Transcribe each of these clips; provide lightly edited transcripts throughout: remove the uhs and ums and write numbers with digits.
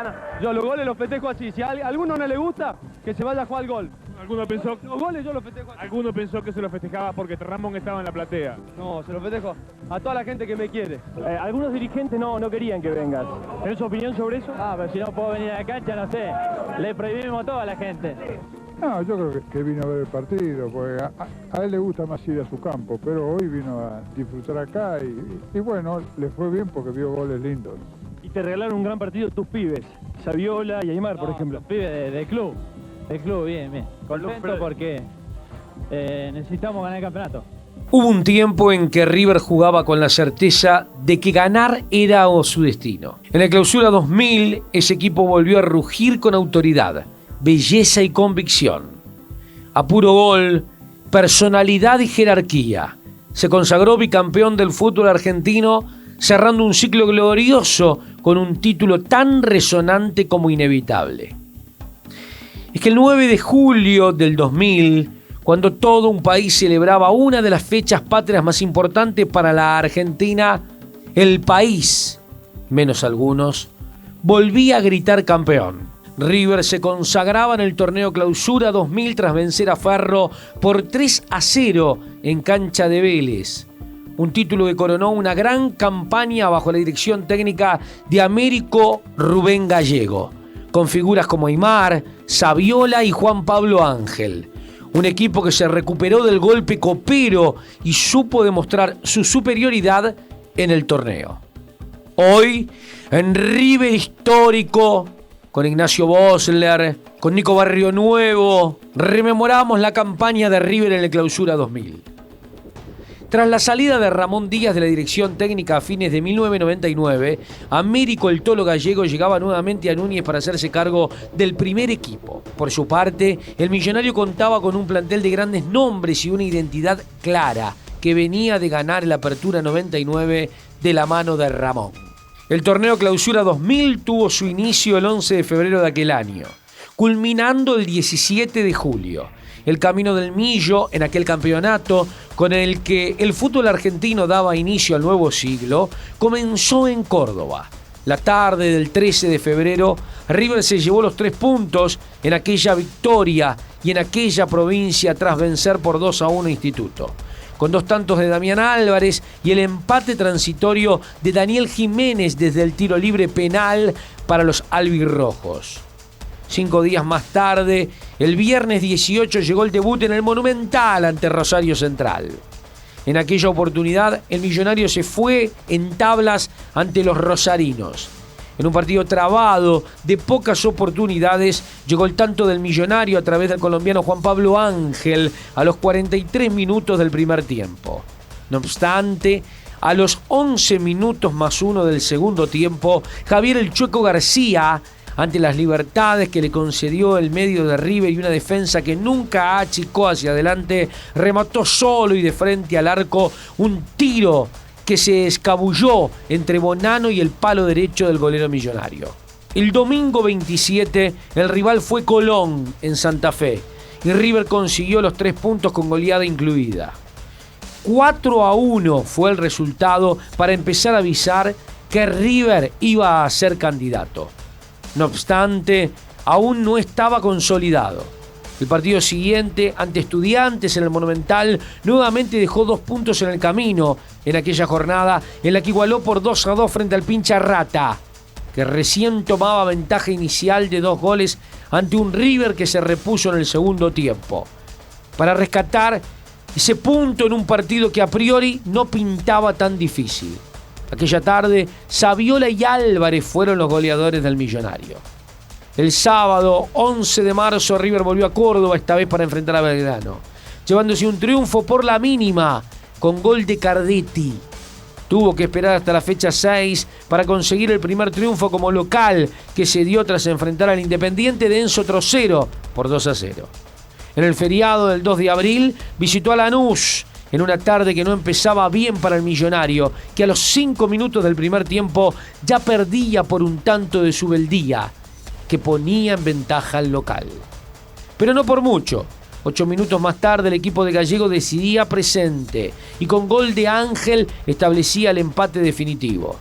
gana. Yo los goles los festejo así. Si a alguno no le gusta, que se vaya a jugar al gol. Los goles yo los festejo así. Alguno pensó que se lo festejaba porque Ramón estaba en la platea. No, se los festejo a toda la gente que me quiere. Algunos dirigentes no querían que vengas. ¿Tenés opinión sobre eso? Pero si no puedo venir a la cancha, no sé. Le prohibimos todo a la gente. No, yo creo que vino a ver el partido, porque a él le gusta más ir a su campo, pero hoy vino a disfrutar acá y bueno, le fue bien porque vio goles lindos. Y te regalaron un gran partido tus pibes, Saviola y Aymar, por ejemplo. Los pibes del club. Del club, bien. Contento porque necesitamos ganar el campeonato. Hubo un tiempo en que River jugaba con la certeza de que ganar era su destino. En la Clausura 2000, ese equipo volvió a rugir con autoridad, belleza y convicción. A puro gol, personalidad y jerarquía, se consagró bicampeón del fútbol argentino, cerrando un ciclo glorioso con un título tan resonante como inevitable. Es que el 9 de julio del 2000, cuando todo un país celebraba una de las fechas patrias más importantes para la Argentina, el país, menos algunos, volvía a gritar campeón. River se consagraba en el torneo Clausura 2000 tras vencer a Ferro por 3-0 en cancha de Vélez. Un título que coronó una gran campaña bajo la dirección técnica de Américo Rubén Gallego, con figuras como Aymar, Saviola y Juan Pablo Ángel. Un equipo que se recuperó del golpe copero y supo demostrar su superioridad en el torneo. Hoy, en River histórico, con Ignacio Bosler, con Nico Barrio Nuevo, rememoramos la campaña de River en la Clausura 2000. Tras la salida de Ramón Díaz de la dirección técnica a fines de 1999, Américo el Tolo Gallego llegaba nuevamente a Núñez para hacerse cargo del primer equipo. Por su parte, el millonario contaba con un plantel de grandes nombres y una identidad clara, que venía de ganar la Apertura 99 de la mano de Ramón. El torneo Clausura 2000 tuvo su inicio el 11 de febrero de aquel año, culminando el 17 de julio. El camino del Millo en aquel campeonato, con el que el fútbol argentino daba inicio al nuevo siglo, comenzó en Córdoba. La tarde del 13 de febrero, River se llevó los 3 puntos en aquella victoria y en aquella provincia tras vencer por 2-1 a Instituto, con 2 tantos de Damián Álvarez y el empate transitorio de Daniel Jiménez desde el tiro libre penal para los albirrojos. 5 días más tarde, el viernes 18, llegó el debut en el Monumental ante Rosario Central. En aquella oportunidad, el millonario se fue en tablas ante los rosarinos. En un partido trabado, de pocas oportunidades, llegó el tanto del millonario a través del colombiano Juan Pablo Ángel a los 43 minutos del primer tiempo. No obstante, a los 11 minutos más 1 del segundo tiempo, Javier el Chueco García, ante las libertades que le concedió el medio de River y una defensa que nunca achicó hacia adelante, remató solo y de frente al arco un tiro que se escabulló entre Bonano y el palo derecho del golero millonario. El domingo 27, el rival fue Colón en Santa Fe y River consiguió los 3 puntos con goleada incluida. 4-1 fue el resultado para empezar a avisar que River iba a ser candidato. No obstante, aún no estaba consolidado. El partido siguiente, ante Estudiantes en el Monumental, nuevamente dejó 2 puntos en el camino en aquella jornada, en la que igualó por 2-2 frente al Pincha Rata, que recién tomaba ventaja inicial de 2 goles ante un River que se repuso en el segundo tiempo, para rescatar ese punto en un partido que a priori no pintaba tan difícil. Aquella tarde, Saviola y Álvarez fueron los goleadores del millonario. El sábado, 11 de marzo, River volvió a Córdoba, esta vez para enfrentar a Belgrano, llevándose un triunfo por la mínima, con gol de Cardetti. Tuvo que esperar hasta la fecha 6 para conseguir el primer triunfo como local, que se dio tras enfrentar al Independiente de Enzo Trocero por 2-0. En el feriado del 2 de abril, visitó a Lanús, en una tarde que no empezaba bien para el millonario, que a los 5 minutos del primer tiempo ya perdía por un tanto de su beldía, que ponía en ventaja al local. Pero no por mucho. 8 minutos más tarde el equipo de Gallego decidía presente y con gol de Ángel establecía el empate definitivo.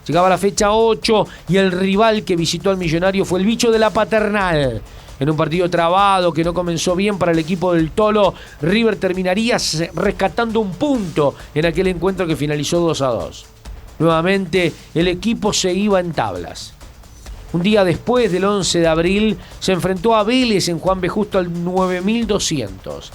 Llegaba la fecha 8 y el rival que visitó al Millonario fue el bicho de la Paternal. En un partido trabado que no comenzó bien para el equipo del Tolo, River terminaría rescatando un punto en aquel encuentro que finalizó 2-2. Nuevamente el equipo se iba en tablas. Un día después del 11 de abril se enfrentó a Vélez en Juan B. Justo al 9200.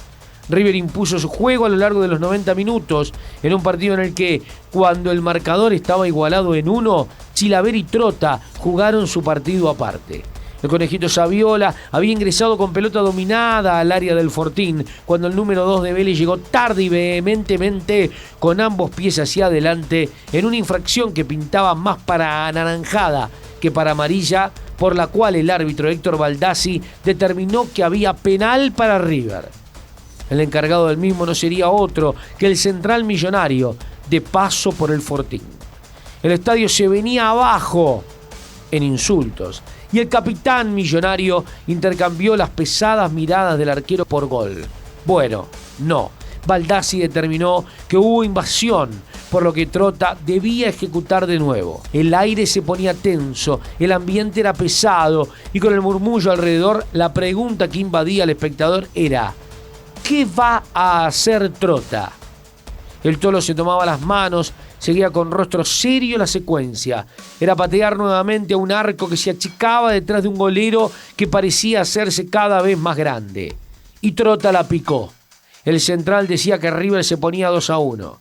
River impuso su juego a lo largo de los 90 minutos en un partido en el que, cuando el marcador estaba igualado en 1, Chilaver y Trota jugaron su partido aparte. El conejito Saviola había ingresado con pelota dominada al área del Fortín cuando el número 2 de Vélez llegó tarde y vehementemente con ambos pies hacia adelante en una infracción que pintaba más para anaranjada que para amarilla, por la cual el árbitro Héctor Baldassi determinó que había penal para River. El encargado del mismo no sería otro que el central Millonario, de paso por el Fortín. El estadio se venía abajo en insultos y el capitán Millonario intercambió las pesadas miradas del arquero por gol. Bueno, no. Baldassi determinó que hubo invasión, por lo que Trota debía ejecutar de nuevo. El aire se ponía tenso, el ambiente era pesado y con el murmullo alrededor, la pregunta que invadía al espectador era: ¿qué va a hacer Trota? El Tolo se tomaba las manos, seguía con rostro serio la secuencia. Era patear nuevamente a un arco que se achicaba detrás de un golero que parecía hacerse cada vez más grande. Y Trota la picó. El central decía que River se ponía 2-1.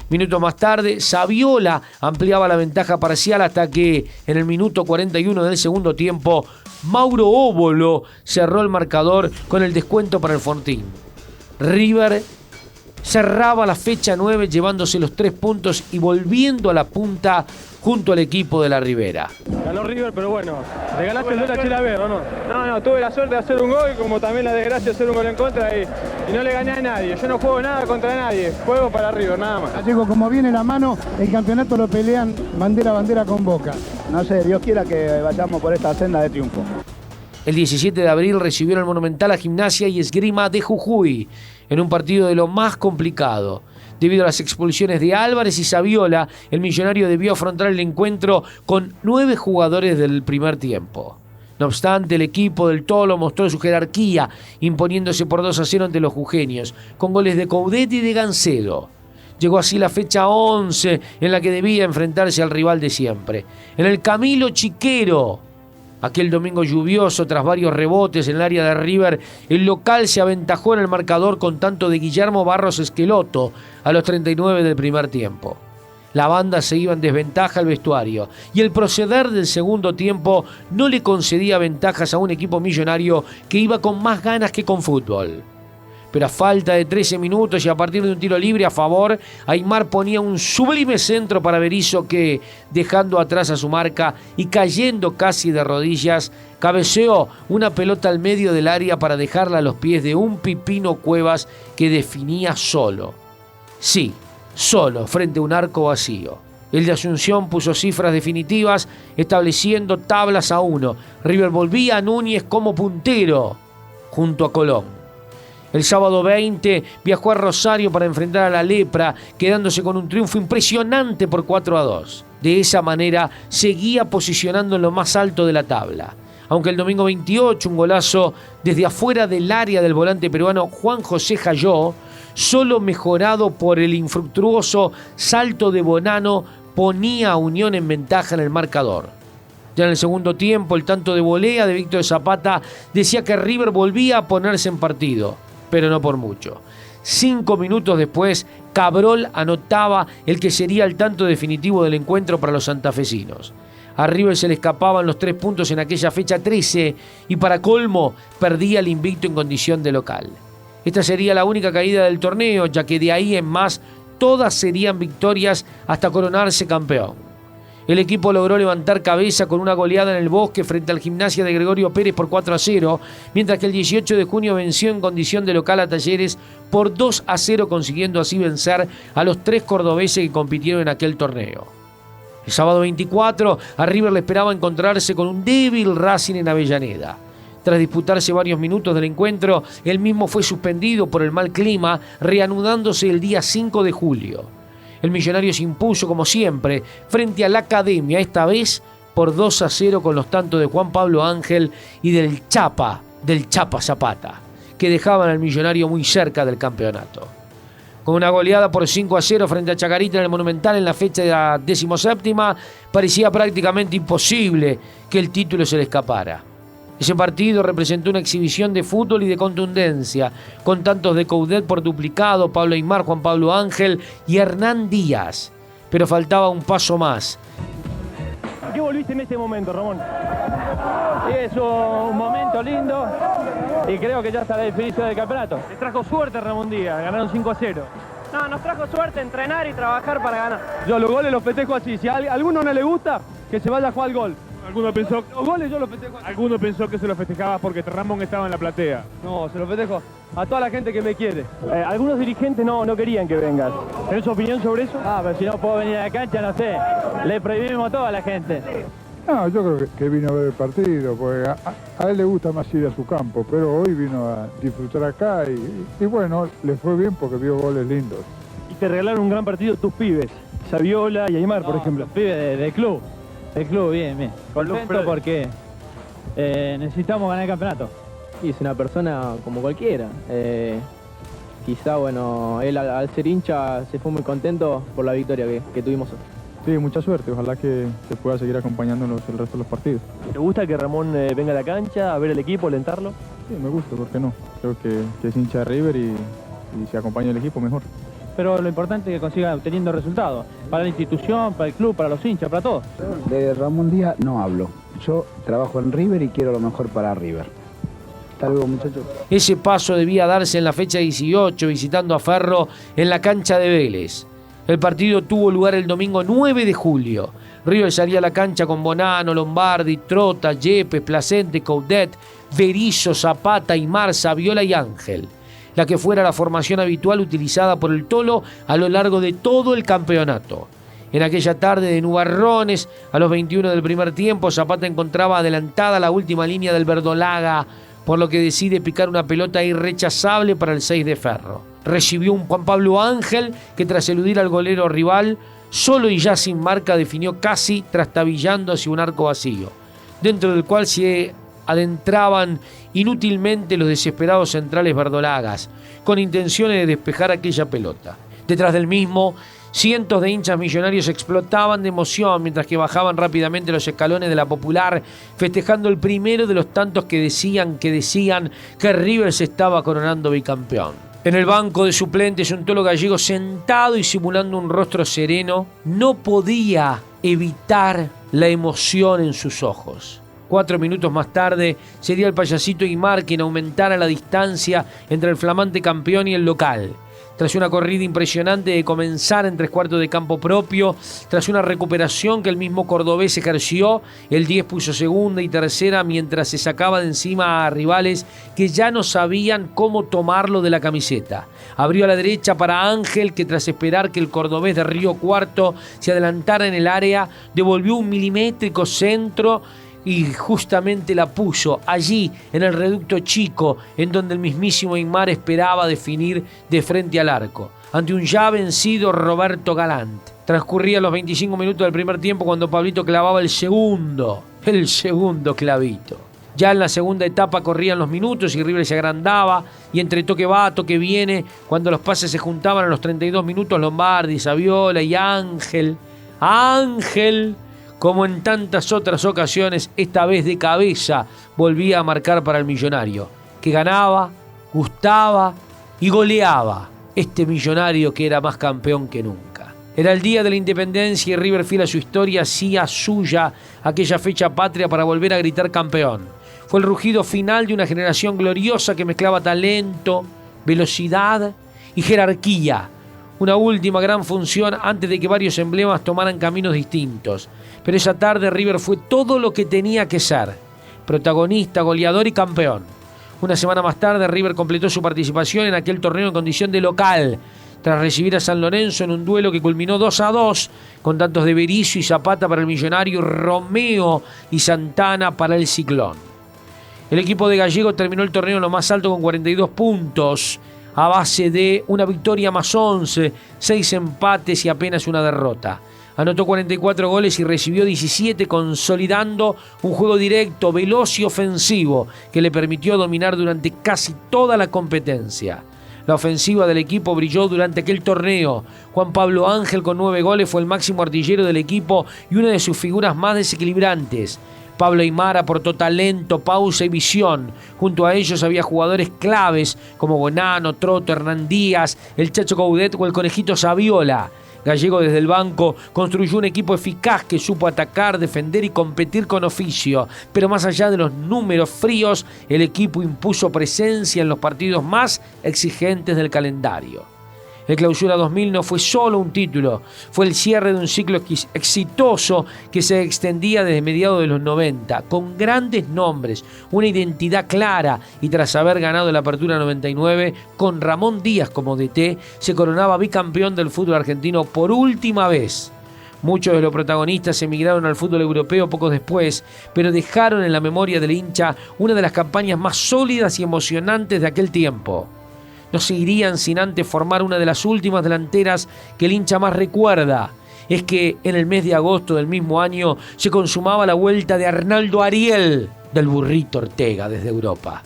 Minutos más tarde, Saviola ampliaba la ventaja parcial hasta que, en el minuto 41 del segundo tiempo, Mauro Óbolo cerró el marcador con el descuento para el Fortín. River cerraba la fecha 9 llevándose los 3 puntos y volviendo a la punta junto al equipo de la Ribera. Ganó River, pero bueno, le ganaste el gol a Chilaver, ¿o no? No, tuve la suerte de hacer un gol, como también la desgracia de hacer un gol en contra y no le gané a nadie. Yo no juego nada contra nadie, juego para River, nada más. Gallego, como viene la mano, el campeonato lo pelean bandera a bandera con Boca. No sé, Dios quiera que vayamos por esta senda de triunfo. El 17 de abril recibieron el Monumental a Gimnasia y Esgrima de Jujuy en un partido de lo más complicado. Debido a las expulsiones de Álvarez y Saviola, el Millonario debió afrontar el encuentro con 9 jugadores del primer tiempo. No obstante, el equipo del Tolo mostró su jerarquía, imponiéndose por 2-0 ante los jujeños, con goles de Coudet y de Gancedo. Llegó así la fecha 11, en la que debía enfrentarse al rival de siempre. En el Camilo Chiquero, aquel domingo lluvioso, tras varios rebotes en el área de River, el local se aventajó en el marcador con tanto de Guillermo Barros Esqueloto a los 39 del primer tiempo. La banda se iba en desventaja al vestuario y el proceder del segundo tiempo no le concedía ventajas a un equipo millonario que iba con más ganas que con fútbol. Pero a falta de 13 minutos y a partir de un tiro libre a favor, Aymar ponía un sublime centro para Berizzo que, dejando atrás a su marca y cayendo casi de rodillas, cabeceó una pelota al medio del área para dejarla a los pies de un Pipino Cuevas que definía solo. Sí, solo, frente a un arco vacío. El de Asunción puso cifras definitivas, estableciendo tablas a 1. River volvía a Núñez como puntero, junto a Colón. El sábado 20 viajó a Rosario para enfrentar a la Lepra, quedándose con un triunfo impresionante por 4-2. De esa manera seguía posicionando en lo más alto de la tabla. Aunque el domingo 28 un golazo desde afuera del área del volante peruano Juan José Jayó, solo mejorado por el infructuoso salto de Bonano, ponía a Unión en ventaja en el marcador. Ya en el segundo tiempo, el tanto de volea de Víctor Zapata decía que River volvía a ponerse en partido, pero no por mucho. 5 minutos después, Cabrol anotaba el que sería el tanto definitivo del encuentro para los santafesinos. A River se le escapaban los 3 puntos en aquella fecha 13 y para colmo perdía el invicto en condición de local. Esta sería la única caída del torneo, ya que de ahí en más todas serían victorias hasta coronarse campeón. El equipo logró levantar cabeza con una goleada en el Bosque frente al Gimnasia de Gregorio Pérez por 4-0, mientras que el 18 de junio venció en condición de local a Talleres por 2-0, consiguiendo así vencer a los 3 cordobeses que compitieron en aquel torneo. El sábado 24, a River le esperaba encontrarse con un débil Racing en Avellaneda. Tras disputarse varios minutos del encuentro, el mismo fue suspendido por el mal clima, reanudándose el día 5 de julio. El Millonario se impuso, como siempre, frente a la Academia, esta vez por 2-0 con los tantos de Juan Pablo Ángel y del Chapa Zapata, que dejaban al Millonario muy cerca del campeonato. Con una goleada por 5-0 frente a Chacarita en el Monumental en la fecha de la 17ª, parecía prácticamente imposible que el título se le escapara. Ese partido representó una exhibición de fútbol y de contundencia, con tantos de Coudet por duplicado, Pablo Aimar, Juan Pablo Ángel y Hernán Díaz. Pero faltaba un paso más. ¿Qué volviste en este momento, Ramón? Es un momento lindo y creo que ya está la definición del campeonato. Te trajo suerte Ramón Díaz, ganaron 5-0. No, nos trajo suerte entrenar y trabajar para ganar. Yo los goles los festejo así. Si a alguno no le gusta, que se vaya a jugar al gol. Alguno pensó, Los goles yo los festejo así. alguno pensó que se lo festejabas porque Ramón estaba en la platea. No, se los festejo a toda la gente que me quiere. Algunos dirigentes no querían que vengas. ¿Tenés opinión sobre eso? Pero si no puedo venir a la cancha, no sé. Le prohibimos a toda la gente. No, yo creo que vino a ver el partido, porque a él le gusta más ir a su campo, pero hoy vino a disfrutar acá y bueno, le fue bien porque vio goles lindos. Y te regalaron un gran partido tus pibes, Saviola y Aimar, por ejemplo. Los pibes del club. Del club, bien. Contento porque necesitamos ganar el campeonato. Y es una persona como cualquiera. Quizá, bueno, él al ser hincha se fue muy contento por la victoria que tuvimos hoy. Sí, mucha suerte. Ojalá que se pueda seguir acompañándonos el resto de los partidos. ¿Te gusta que Ramón venga a la cancha a ver el equipo, alentarlo? Sí, me gusta, ¿por qué no? Creo que es hincha de River y si acompaña el equipo, mejor. Pero lo importante es que consiga obteniendo resultados. Para la institución, para el club, para los hinchas, para todos. De Ramón Díaz no hablo. Yo trabajo en River y quiero lo mejor para River. Hasta luego, muchachos. Ese paso debía darse en la fecha 18, visitando a Ferro en la cancha de Vélez. El partido tuvo lugar el domingo 9 de julio. River salía a la cancha con Bonano, Lombardi, Trota, Yepes, Placente, Coudet, Berizzo, Zapata, Aimar, Saviola y Ángel. La que fuera la formación habitual utilizada por el Tolo a lo largo de todo el campeonato. En aquella tarde de nubarrones, a los 21 del primer tiempo, Zapata encontraba adelantada la última línea del verdolaga, por lo que decide picar una pelota irrechazable para el 6 de Ferro. Recibió un Juan Pablo Ángel que, tras eludir al golero rival, solo y ya sin marca, definió casi trastabillando hacia un arco vacío, dentro del cual se adentraban inútilmente los desesperados centrales verdolagas, con intenciones de despejar aquella pelota. Detrás del mismo, cientos de hinchas millonarios explotaban de emoción mientras que bajaban rápidamente los escalones de la Popular, festejando el primero de los tantos que decían que River se estaba coronando bicampeón. En el banco de suplentes, un Tolo Gallego sentado y simulando un rostro sereno, no podía evitar la emoción en sus ojos. 4 minutos más tarde, sería el payasito Aimar quien aumentara la distancia entre el flamante campeón y el local. Tras una corrida impresionante de comenzar en 3/4 de campo propio, tras una recuperación que el mismo cordobés ejerció, el 10 puso segunda y tercera mientras se sacaba de encima a rivales que ya no sabían cómo tomarlo de la camiseta. Abrió a la derecha para Ángel, que tras esperar que el cordobés de Río Cuarto se adelantara en el área, devolvió un milimétrico centro y justamente la puso allí en el reducto chico, en donde el mismísimo Aimar esperaba definir de frente al arco, ante un ya vencido Roberto Galant. Transcurrían los 25 minutos del primer tiempo cuando Pablito clavaba el segundo clavito. Ya en la segunda etapa corrían los minutos y River se agrandaba, y entre toque va, toque viene, cuando los pases se juntaban a los 32 minutos, Lombardi, Saviola y Ángel, como en tantas otras ocasiones, esta vez de cabeza, volvía a marcar para el Millonario, que ganaba, gustaba y goleaba. Este Millonario que era más campeón que nunca. Era el día de la independencia y River, fiel a su historia, hacía suya aquella fecha patria para volver a gritar campeón. Fue el rugido final de una generación gloriosa que mezclaba talento, velocidad y jerarquía. Una última gran función antes de que varios emblemas tomaran caminos distintos. Pero esa tarde River fue todo lo que tenía que ser: protagonista, goleador y campeón. Una semana más tarde River completó su participación en aquel torneo en condición de local, tras recibir a San Lorenzo en un duelo que culminó 2-2, con tantos de Berizzo y Zapata para el Millonario, Romeo y Santana para el Ciclón. El equipo de Gallego terminó el torneo en lo más alto con 42 puntos, a base de una victoria más 11, 6 empates y apenas una derrota. Anotó 44 goles y recibió 17, consolidando un juego directo, veloz y ofensivo que le permitió dominar durante casi toda la competencia. La ofensiva del equipo brilló durante aquel torneo. Juan Pablo Ángel, con 9 goles, fue el máximo artillero del equipo y una de sus figuras más desequilibrantes. Pablo Aimar aportó talento, pausa y visión. Junto a ellos había jugadores claves como Bonano, Troto, Hernán Díaz, el Chacho Coudet o el Conejito Saviola. Gallego, desde el banco, construyó un equipo eficaz que supo atacar, defender y competir con oficio. Pero más allá de los números fríos, el equipo impuso presencia en los partidos más exigentes del calendario. El Clausura 2000 no fue solo un título, fue el cierre de un ciclo exitoso que se extendía desde mediados de los 90, con grandes nombres, una identidad clara, y tras haber ganado la Apertura 99, con Ramón Díaz como DT, se coronaba bicampeón del fútbol argentino por última vez. Muchos de los protagonistas emigraron al fútbol europeo poco después, pero dejaron en la memoria del hincha una de las campañas más sólidas y emocionantes de aquel tiempo. No se irían sin antes formar una de las últimas delanteras que el hincha más recuerda. Es que en el mes de agosto del mismo año se consumaba la vuelta de Arnaldo Ariel del Burrito Ortega desde Europa.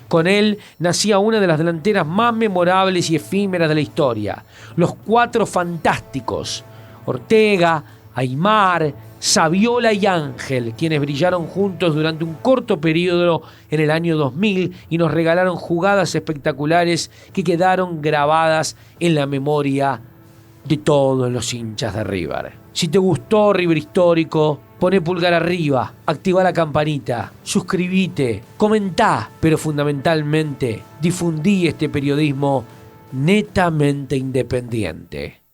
Con él nacía una de las delanteras más memorables y efímeras de la historia. Los 4 fantásticos: Ortega, Aimar, Saviola y Ángel, quienes brillaron juntos durante un corto periodo en el año 2000 y nos regalaron jugadas espectaculares que quedaron grabadas en la memoria de todos los hinchas de River. Si te gustó River Histórico, poné pulgar arriba, activa la campanita, suscribite, comentá, pero fundamentalmente difundí este periodismo netamente independiente.